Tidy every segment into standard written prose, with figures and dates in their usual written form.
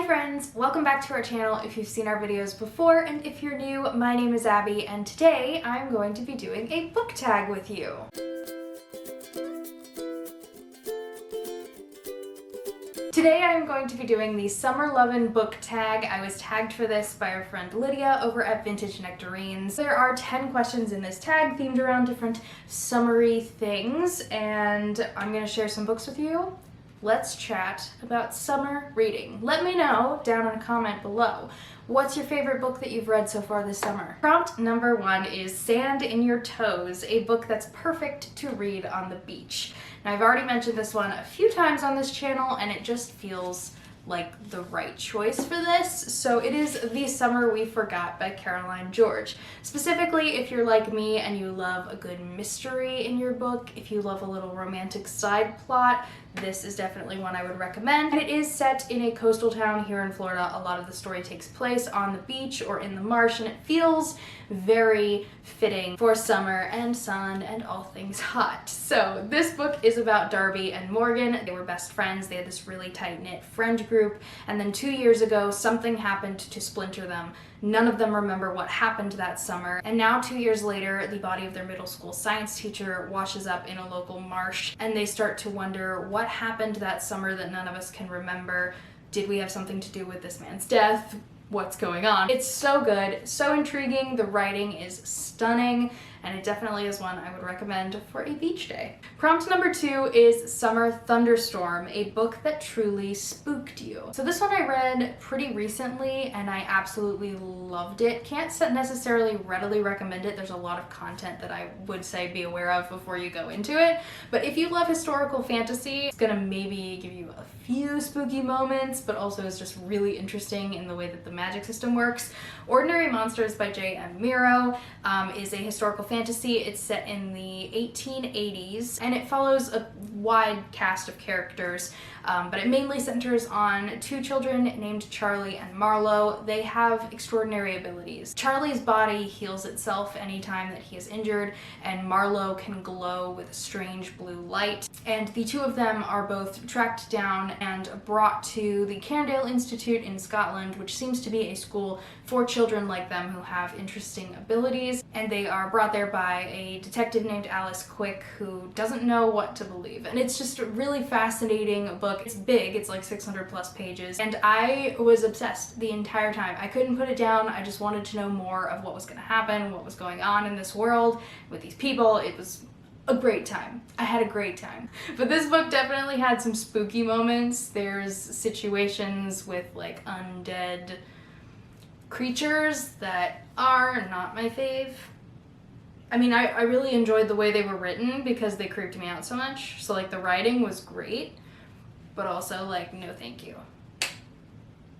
friends, welcome back to our channel if you've seen our videos before, and if you're new, my name is Abby, and today I'm going to be doing a book tag with you. Today I'm going to be doing the Summer Lovin' book tag. I was tagged for this by our friend Lydia over at Vintage Nectarines. There are 10 questions in this tag themed around different summery things, and I'm going to share some books with you. Let's chat about summer reading. Let me know down in a comment below. What's your favorite book that you've read so far this summer? Prompt number 1 is Sand in Your Toes, a book that's perfect to read on the beach. Now, I've already mentioned this one a few times on this channel, and it just feels like the right choice for this. So it is The Summer We Forgot by Caroline George. Specifically, if you're like me and you love a good mystery in your book, if you love a little romantic side plot, this is definitely one I would recommend. And it is set in a coastal town here in Florida. A lot of the story takes place on the beach or in the marsh, and it feels very fitting for summer and sun and all things hot. So this book is about Darby and Morgan. They were best friends. They had this really tight-knit friend group, and then 2 years ago something happened to splinter them. None of them remember what happened that summer, and now 2 years later the body of their middle school science teacher washes up in a local marsh, and they start to wonder what happened that summer that none of us can remember. Did we have something to do with this man's death? What's going on? It's so good, so intriguing, the writing is stunning, and it definitely is one I would recommend for a beach day. Prompt number 2 is Summer Thunderstorm, a book that truly spooked you. So this one I read pretty recently, and I absolutely loved it. Can't necessarily readily recommend it. There's a lot of content that I would say be aware of before you go into it, but if you love historical fantasy, it's gonna maybe give you a few spooky moments, but also is just really interesting in the way that the magic system works. Ordinary Monsters by J.M. Miro is a historical fantasy. It's set in the 1880s, and it follows a wide cast of characters, but it mainly centers on 2 children named Charlie and Marlowe. They have extraordinary abilities. Charlie's body heals itself anytime that he is injured, and Marlowe can glow with a strange blue light. And the 2 of them are both tracked down and brought to the Cairndale Institute in Scotland, which seems to be a school for children like them who have interesting abilities. And they are brought there by a detective named Alice Quick who doesn't know what to believe. And it's just a really fascinating book. It's big, it's like 600 plus pages, and I was obsessed the entire time. I couldn't put it down. I just wanted to know more of what was going to happen, what was going on in this world with these people. It was a great time. I had a great time. But this book definitely had some spooky moments. There's situations with like undead creatures that are not my fave. I mean, I really enjoyed the way they were written because they creeped me out so much. So like the writing was great, but also like, no thank you.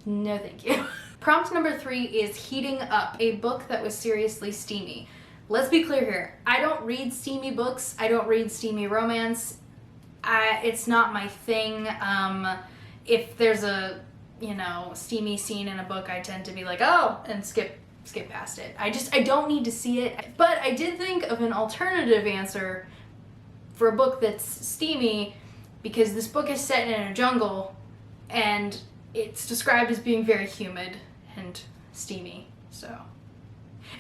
No thank you. Prompt number 3 is Heating Up, a book that was seriously steamy. Let's be clear here. I don't read steamy books. I don't read steamy romance. It's not my thing. If there's a, steamy scene in a book, I tend to be like, oh, and skip past it. I don't need to see it. But I did think of an alternative answer for a book that's steamy, because this book is set in a jungle and it's described as being very humid and steamy. So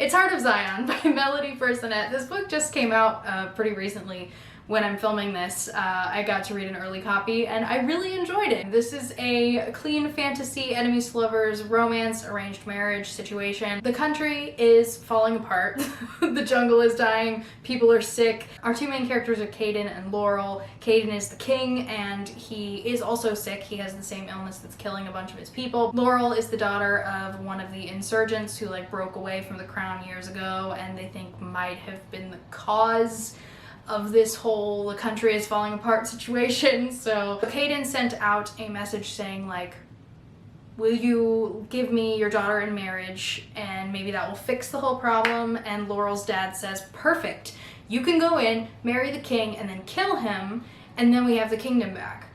it's Heart of Zion by Melody Personette. This book just came out pretty recently. When I'm filming this, I got to read an early copy, and I really enjoyed it. This is a clean fantasy, enemies to lovers, romance, arranged marriage situation. The country is falling apart. The jungle is dying. People are sick. Our 2 main characters are Caden and Laurel. Caden is the king, and he is also sick. He has the same illness that's killing a bunch of his people. Laurel is the daughter of one of the insurgents who broke away from the crown years ago, and they think might have been the cause of this whole the country is falling apart situation. So Caden sent out a message saying will you give me your daughter in marriage, and maybe that will fix the whole problem. And Laurel's dad says, perfect, you can go in, marry the king, and then kill him, and then we have the kingdom back.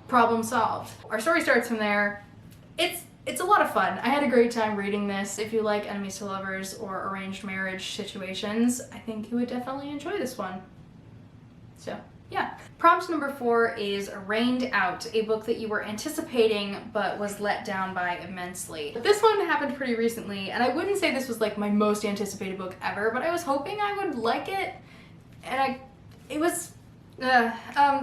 Problem solved. Our story starts from there. It's a lot of fun. I had a great time reading this. If you like enemies to lovers or arranged marriage situations, I think you would definitely enjoy this one. So yeah. Prompt number 4 is Rained Out, a book that you were anticipating but was let down by immensely. This one happened pretty recently, and I wouldn't say this was like my most anticipated book ever, but I was hoping I would like it, and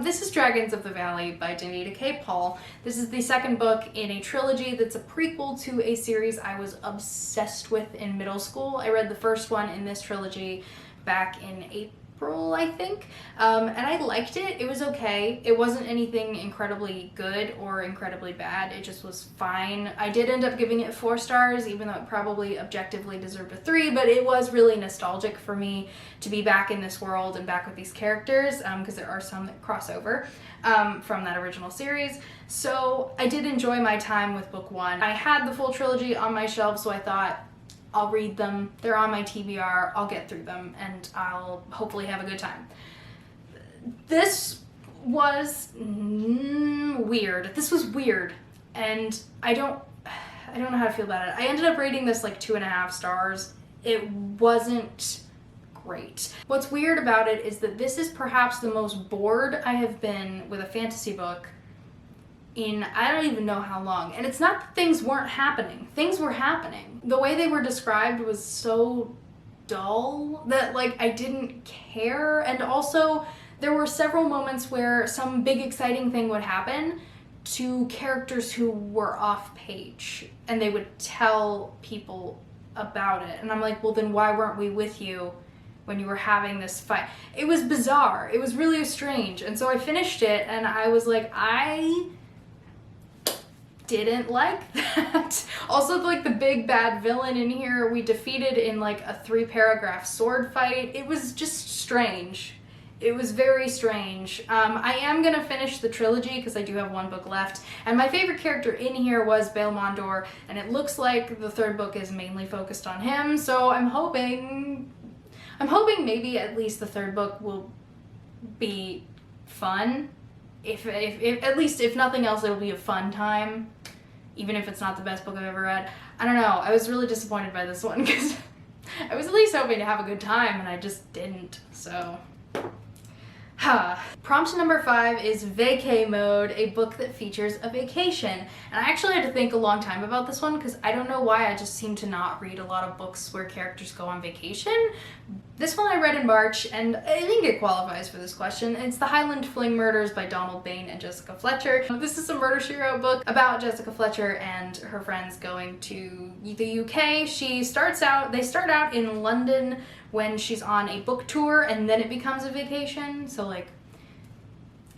this is Dragons of the Valley by Danita K. Paul. This is the second book in a trilogy that's a prequel to a series I was obsessed with in middle school. I read the first one in this trilogy back in April, I think, and I liked it. It was okay. It wasn't anything incredibly good or incredibly bad. It just was fine. I did end up giving it 4 stars, even though it probably objectively deserved a 3, but it was really nostalgic for me to be back in this world and back with these characters, because there are some that cross over from that original series. So I did enjoy my time with book 1. I had the full trilogy on my shelf, so I thought, I'll read them, they're on my TBR, I'll get through them, and I'll hopefully have a good time. This was weird. This was weird, and I don't know how to feel about it. I ended up rating this like 2.5 stars. It wasn't great. What's weird about it is that this is perhaps the most bored I have been with a fantasy book in I don't even know how long. And it's not that things weren't happening. Things were happening. The way they were described was so dull that like I didn't care. And also there were several moments where some big exciting thing would happen to characters who were off page, and they would tell people about it. And I'm like, well then why weren't we with you when you were having this fight? It was bizarre. It was really strange. And so I finished it and I was like, I didn't like that. Also, like the big bad villain in here we defeated in like a 3-paragraph sword fight. It was just strange. It was very strange. I am gonna finish the trilogy because I do have 1 book left, and my favorite character in here was Bael Mondor, and it looks like the 3rd book is mainly focused on him, so I'm hoping maybe at least the 3rd book will be fun. If at least if nothing else, it'll be a fun time, even if it's not the best book I've ever read. I don't know. I was really disappointed by this one because I was at least hoping to have a good time and I just didn't. So, Prompt number 5 is Vacay Mode, a book that features a vacation. And I actually had to think a long time about this one because I don't know why I just seem to not read a lot of books where characters go on vacation. This one I read in March, and I think it qualifies for this question. It's The Highland Fling Murders by Donald Bain and Jessica Fletcher. This is a murder she wrote book about Jessica Fletcher and her friends going to the UK. They start out in London when she's on a book tour, and then it becomes a vacation. So like,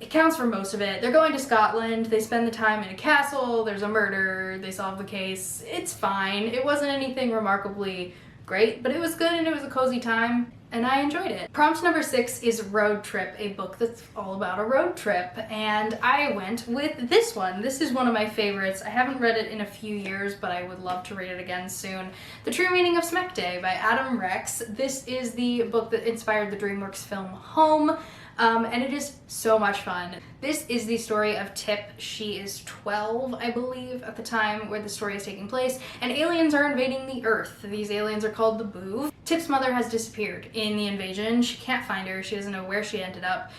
it counts for most of it. They're going to Scotland, they spend the time in a castle, there's a murder, they solve the case. It's fine. It wasn't anything remarkably great, but it was good and it was a cozy time, and I enjoyed it. Prompt number 6 is Road Trip, a book that's all about a road trip, and I went with this one. This is one of my favorites. I haven't read it in a few years, but I would love to read it again soon. The True Meaning of Smek Day by Adam Rex. This is the book that inspired the DreamWorks film Home. And it is so much fun. This is the story of Tip. She is 12, I believe, at the time where the story is taking place, and aliens are invading the Earth. These aliens are called the Boov. Tip's mother has disappeared in the invasion. She can't find her. She doesn't know where she ended up.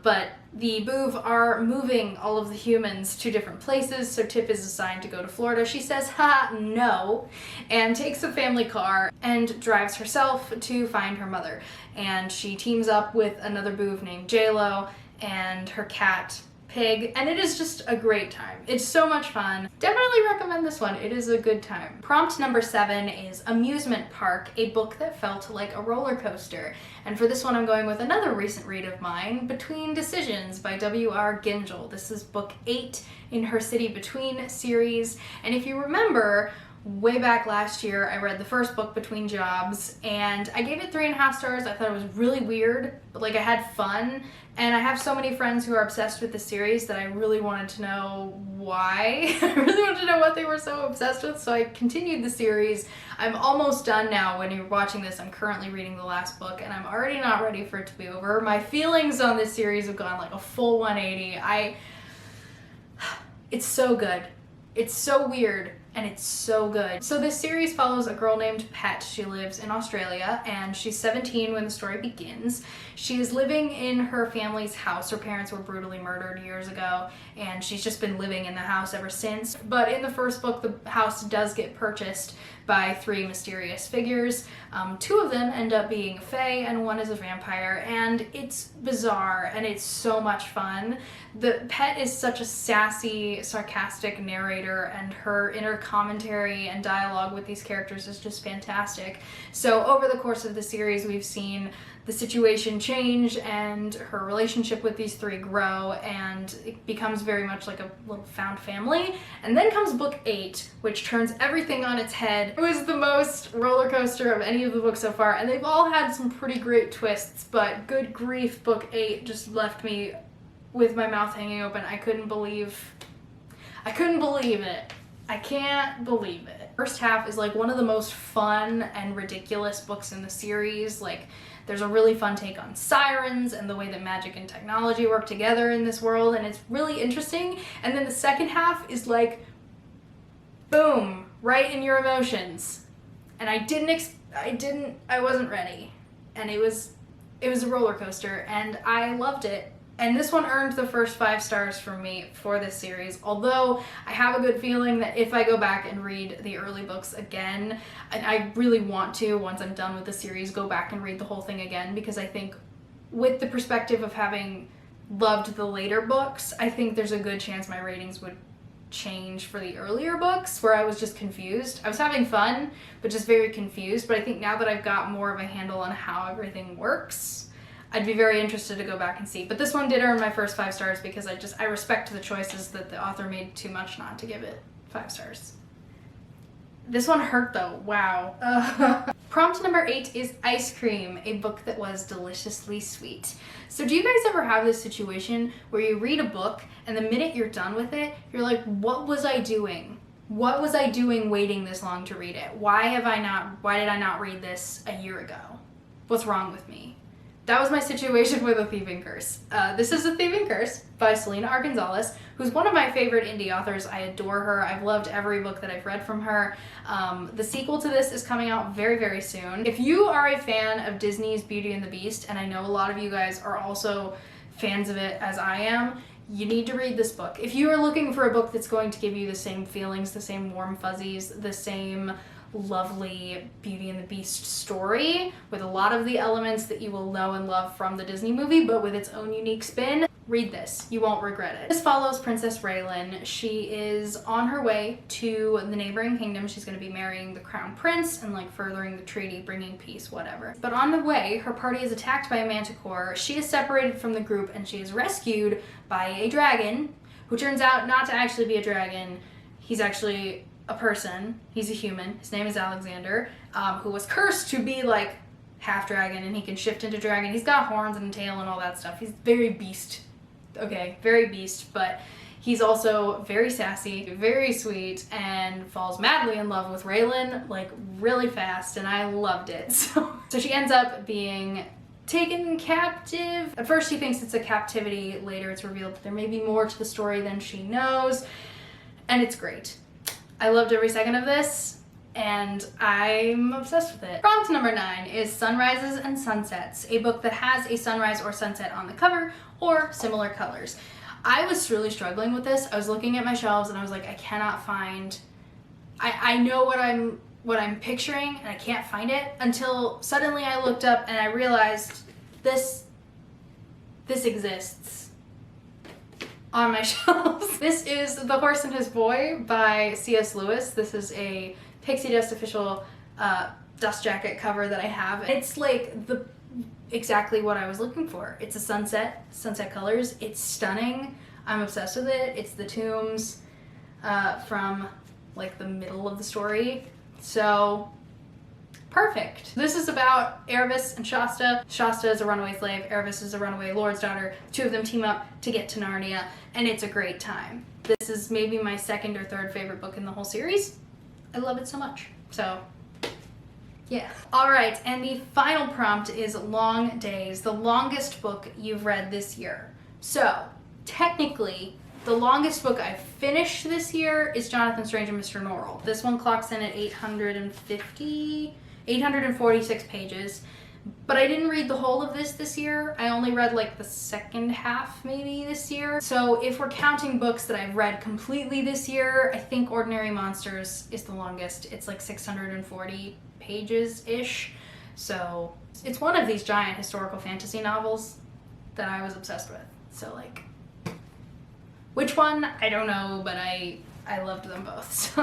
But the Boov are moving all of the humans to different places, so Tip is assigned to go to Florida. She says, ha, no, and takes a family car and drives herself to find her mother. And she teams up with another Boov named J-Lo and her cat, Pig, and it is just a great time. It's so much fun. Definitely recommend this one. It is a good time. Prompt number 7 is Amusement Park, a book that felt like a roller coaster. And for this one, I'm going with another recent read of mine, Between Decisions by W.R. Gingell. This is book 8 in her City Between series. And if you remember, way back last year, I read the first book, Between Jobs, and I gave it 3.5 stars. I thought it was really weird, but like I had fun. And I have so many friends who are obsessed with the series that I really wanted to know why. I really wanted to know what they were so obsessed with, so I continued the series. I'm almost done now. When you're watching this, I'm currently reading the last book, and I'm already not ready for it to be over. My feelings on this series have gone like a full 180. It's so good. It's so weird. and it's so good. So this series follows a girl named Pet. She lives in Australia, and she's 17 when the story begins. She is living in her family's house. Her parents were brutally murdered years ago, and she's just been living in the house ever since. But in the first book, the house does get purchased by 3 mysterious figures. 2 of them end up being fae, and 1 is a vampire, and it's bizarre, and it's so much fun. The Pet is such a sassy, sarcastic narrator, and her inner commentary and dialogue with these characters is just fantastic. So over the course of the series, we've seen the situation change and her relationship with these 3 grow, and it becomes very much like a little found family. And then comes book 8, which turns everything on its head. It was the most roller coaster of any of the books so far, and they've all had some pretty great twists, but good grief, book 8 just left me with my mouth hanging open. I couldn't believe it. I can't believe it. First half is like one of the most fun and ridiculous books in the series. Like, there's a really fun take on sirens and the way that magic and technology work together in this world, and it's really interesting. And then the second half is like, boom, right in your emotions. And I wasn't ready. And it was a roller coaster, and I loved it. And this one earned the first 5 stars from me for this series, although I have a good feeling that if I go back and read the early books again, and I really want to, once I'm done with the series, go back and read the whole thing again, because I think with the perspective of having loved the later books, I think there's a good chance my ratings would change for the earlier books, where I was just confused. I was having fun, but just very confused. But I think now that I've got more of a handle on how everything works, I'd be very interested to go back and see. But this one did earn my first 5 stars because I respect the choices that the author made too much not to give it 5 stars. This one hurt though, wow. Prompt number 8 is Ice Cream, a book that was deliciously sweet. So do you guys ever have this situation where you read a book and the minute you're done with it, you're like, what was I doing? What was I doing waiting this long to read it? Why did I not read this a year ago? What's wrong with me? That was my situation with A Thieving Curse. This is A Thieving Curse by Selena R. Gonzalez, who's one of my favorite indie authors. I adore her. I've loved every book that I've read from her. The sequel to this is coming out very, very soon. If you are a fan of Disney's Beauty and the Beast, and I know a lot of you guys are also fans of it as I am, you need to read this book. If you are looking for a book that's going to give you the same feelings, the same warm fuzzies, the same lovely Beauty and the Beast story with a lot of the elements that you will know and love from the Disney movie, but with its own unique spin, read this. You won't regret it. This follows Princess Raylan. She is on her way to the neighboring kingdom. She's going to be marrying the crown prince and like furthering the treaty, bringing peace, whatever. But on the way, her party is attacked by a manticore. She is separated from the group and she is rescued by a dragon who turns out not to actually be a dragon. He's actually a person. He's a human. His name is Alexander, who was cursed to be like half dragon, and he can shift into dragon. He's got horns and a tail and all that stuff. He's very beast. Okay, very beast, but he's also very sassy, very sweet, and falls madly in love with Raylan like really fast, and I loved it. So she ends up being taken captive. At first she thinks it's a captivity. Later it's revealed that there may be more to the story than she knows, and it's great. I loved every second of this, and I'm obsessed with it. Prompt number 9 is Sunrises and Sunsets, a book that has a sunrise or sunset on the cover or similar colors. I was really struggling with this. I was looking at my shelves and I was like, I cannot find, I know what I'm picturing and I can't find it, until suddenly I looked up and I realized this exists on my shelves. This is The Horse and His Boy by C.S. Lewis. This is a Pixie Dust official dust jacket cover that I have. It's like exactly what I was looking for. It's a sunset colors. It's stunning. I'm obsessed with it. It's the tombs from like the middle of the story. So perfect. This is about Erebus and Shasta. Shasta is a runaway slave. Erebus is a runaway lord's daughter. 2 of them team up to get to Narnia, and it's a great time. This is maybe my 2nd or 3rd favorite book in the whole series. I love it so much. So yeah. All right, and the final prompt is Long Days, the longest book you've read this year. So technically, The longest book I've finished this year is Jonathan Strange and Mr. Norrell. This one clocks in at 846 pages. But I didn't read the whole of this year. I only read like the second half maybe this year. So if we're counting books that I've read completely this year, I think Ordinary Monsters is the longest. It's like 640 pages-ish. So it's one of these giant historical fantasy novels that I was obsessed with. So like, which one? I don't know, but I loved them both,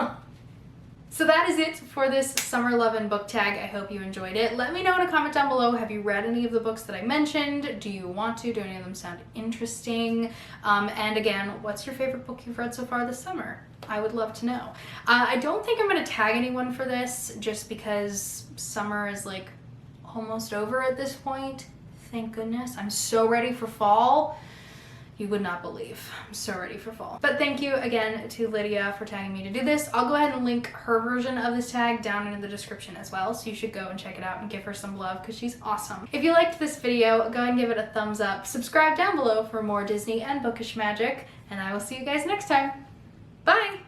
So that is it for this Summer Lovin' book tag. I hope you enjoyed it. Let me know in a comment down below, have you read any of the books that I mentioned? Do you want to? Do any of them sound interesting? And again, what's your favorite book you've read so far this summer? I would love to know. I don't think I'm gonna tag anyone for this just because summer is like almost over at this point. Thank goodness. I'm so ready for fall. You would not believe. I'm so ready for fall. But thank you again to Lydia for tagging me to do this. I'll go ahead and link her version of this tag down in the description as well, so you should go and check it out and give her some love because she's awesome. If you liked this video, go ahead and give it a thumbs up. Subscribe down below for more Disney and bookish magic, and I will see you guys next time. Bye!